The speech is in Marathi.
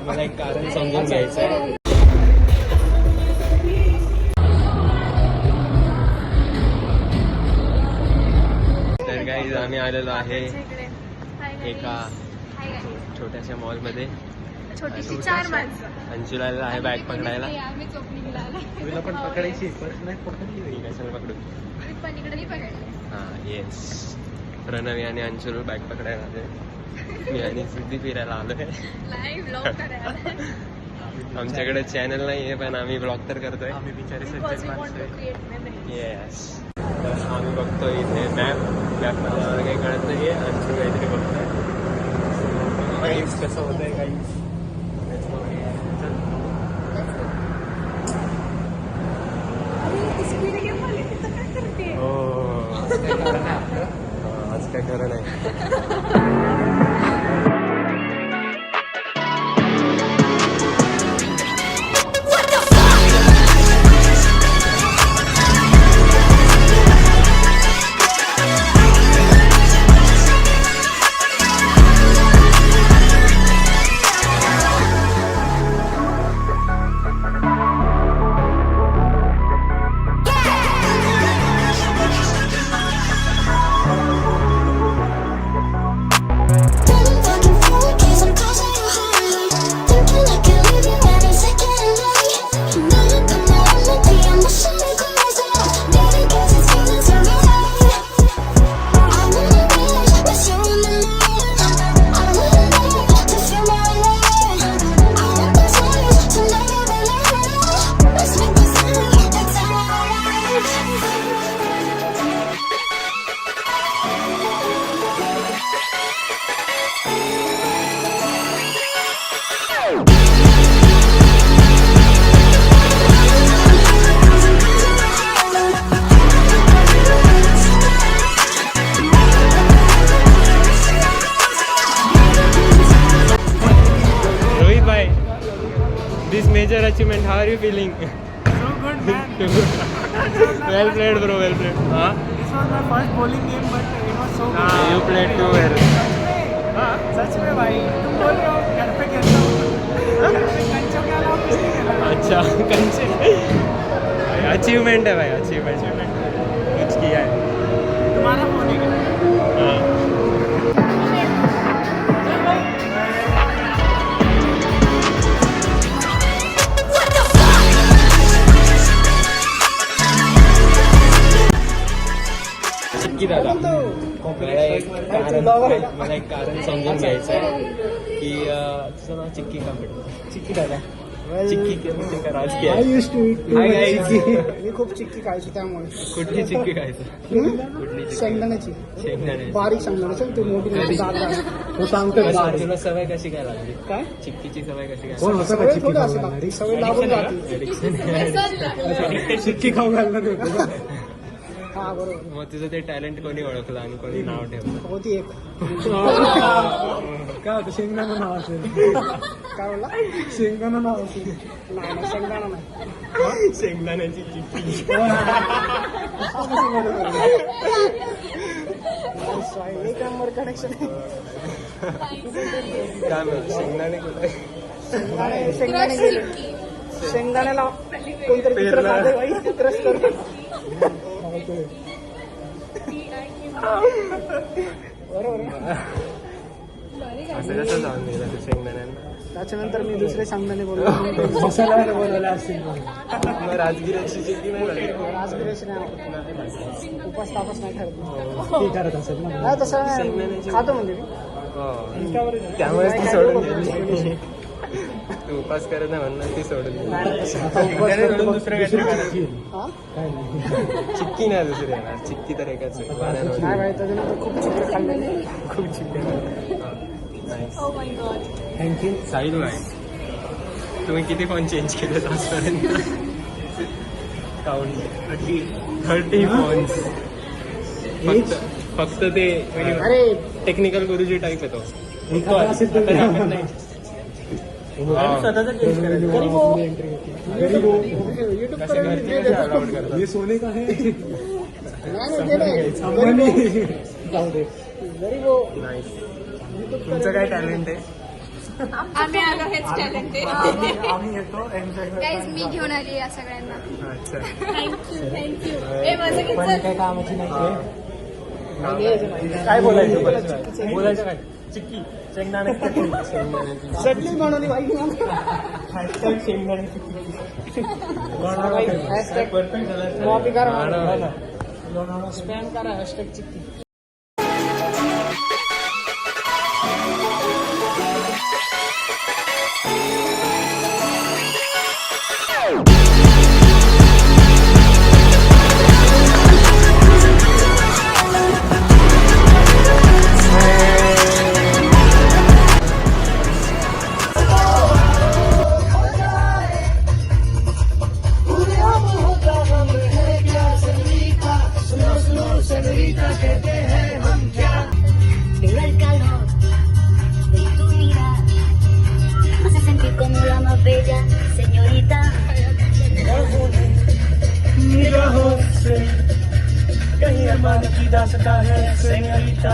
मला एक कारण समजून घ्यायचं आहे. तर काही आम्ही आलेलो आहे एका छोट्याशा मॉल मध्ये. छोटीशी 4 माणसं. अंशुला आहे बॅग पकडायला. आम्ही चोपणीला तुला पण पकडायची नाही पकडली कशाला पकडू. पण इकडे नाही पकडले. हा येस. प्रणवी आणि अंशुल बॅग पकडायला आले. मी आणि सिद्धी फिरायला आलोय. लाईव्ह ब्लॉग करायला. आमच्याकडे चॅनल नाही आहे पण आम्ही ब्लॉग तर करतोय. आम्ही बिचारी येस. तर आम्ही बघतोय इथे मॅप मला काही कळत नाही. अंशुल काहीतरी बघतोय कसं होतंय काही. आज काय खरं नाही. This major achievement, how are you feeling? So good, man. Well played, bro. Well played. Huh? This was my first bowling game, but it was so good. You played too well. सच में भाई तुम बोल रहे हो घर पे खेलता हूँ घर पे कंचों के अलावा कुछ नहीं खेला. अच्छा कंचे अचीवमेंट है भाई. अचीवमेंट कुछ किया है. तुम्हारा फोन है क्या? हाँ. चिक्की दादा मला एक कारण समजून घ्यायचं आहे की तुझं नाव चिक्की का पडलं. चिक्की दादा. चिक्की म्हणजे का राजकीय I used to eat too Hi, much guys. Chikki. मी खूप चिक्की खायचो त्यामुळे. कुठली चिक्की खायचं. कुठली चिक्की. शेंगदाण्याची शेंगदाणे. बारीक शेंगदाण्याची ते मोठी कधी? तो सांगतो तुला सवय कशी काय लागली. काय चिक्कीची सवय कशी काय. सवय थोडी अशी लागते सवय लागून जाते. चिक्की खाऊ घालणार. हा बरोबर. मग तुझं ते टॅलेंट कोणी ओळखलं आणि कोणी नाव ठेवलं. होती एक काय होतं शेंगदाणा नाव असेल. काय बोलला शेंगदाणा नाव असेल. नाही शेंगदाणा नाही शेंगदाण्याची चिक्की. एक नंबर कनेक्शन आहे. काय म्हणतो शेंगदाणे कुठे. शेंगदाणे गेले. शेंगदाण्याला कोणतरी चित्र काढते बाई क्रश करतो. बरोबर असं कसं जाऊन गेलं ते शेंगदाण्यांना. त्याच्यानंतर मी दुसरे शेंगदाणे बोललो. मसाला बनवला असतील मग राजगिराची चिक्की नाही लागली. राजगिराची नाही उपास तापास नाही ठरत करत असेल ना. तसं नाही खातो म्हणजे मी. त्यामुळेच ती सोडून दिली. तू उपास करत नाही म्हणून ती सोडून दिली. दुसरं काहीतरी चिक्की नाही दुसरी येणार. चिक्की तर एकच आहे. काय माहिती त्याच्यानंतर खूप चिकन खाल्लेले. खूप chikki. Oh my god. Thank you. Sahil भाई तुम्ही किती फोन चेंज केले आजपर्यंत. Count 30 phones. फक्त ते अरे टेक्निकल गुरुजी टाईप येतो. ये सोने का है. जाऊ दे जरी वो नाईस. तुमचं काय टॅलेंट आहे? आम्ही आलो हेच टॅलेंट आहे आम्ही येतो एन्जॉय गाईज मी घेऊन आली या सगळ्यांना अच्छा. थँक्यू ए माझं पण किती काही कामाची नाही काय बोलायचं बोलायचं काय चिक्की शेंगदाण्याची शेंगदाण्याची चटणी बनवली बाई हॅशटॅग शेंगदाण्याची हॅशटॅग परफेक्ट झाला. कॉपी करा वाढवा. स्पॅम करा hashtag chikki Pero el calor de tu mirar me hace sentir como la más bella señorita. निगाहों से कहीं अरमान की दास्तां है सेñorita